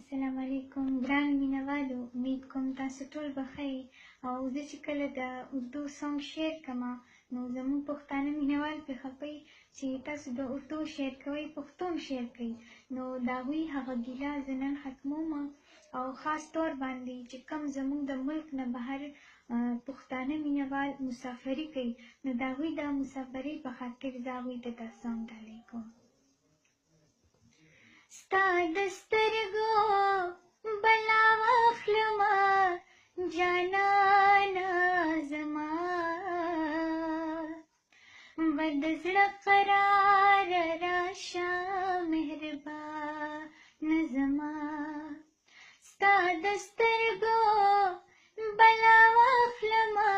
السلام علیکم ګران مینوالو، امید کوم تاسو ټول به ښه یئ. او زه چې کله د اردو سانګ شعر کومه نو زموږ پښتانه مینوال پرې خفه یي چې تاسو د اردو شعر کوئ، پښتو هم شعر کوئ. نو د هغوی هغه ګیله زه نن ختموم او خاص طور باندې چې کوم زموږ د ملک نه بهر پښتانه مینوال مسافري کوي، نو د هغوی د مسافرۍ په خاطر زه هغوی ته دا سانګ ډالۍ کوم. ستا د سترګو بلا واخلمه جانانه زما، به د زړه قرار راشه مهربانه زما. ستا د سترګو بلا واخلمه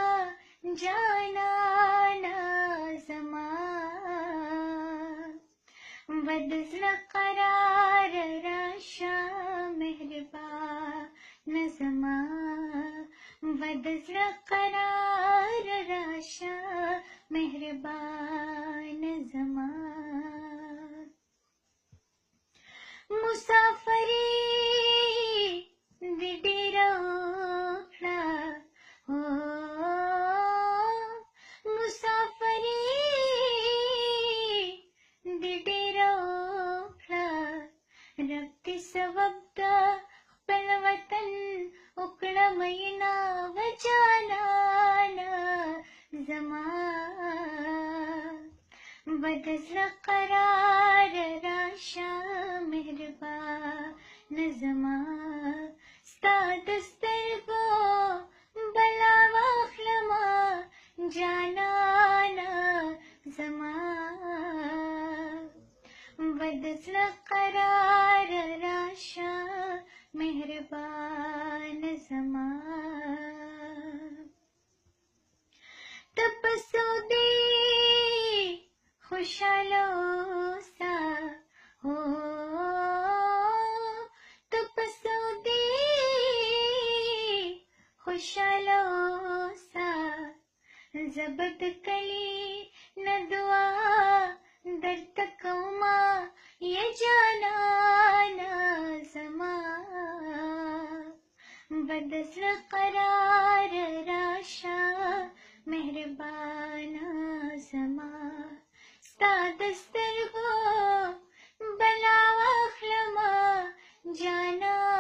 جانانه زما، به د زړه قرار راشه مهربانه زما، به د زړه قرار راشه مهربانه زما. مسافري دې ډېره وکړه، مسافري دې ډېره وکړه، رب دې سبب د خپل وطن وکړه مینا و جانانه زما، به د زړه قرار راشه مهربانه زما. ستا د سترګو بلا واخلمه جانانه زما، به د زړه قرار راشه مهربانه زما. ته په سعودي خوشحاله اوسه، ته په سعودي خوشحاله اوسه، زه به د کلي نه دعا درته کومه یا جانانه زما، به د زړه قرار راشه مهربانه زما. ستا د سترګو بلا واخلمه جانانه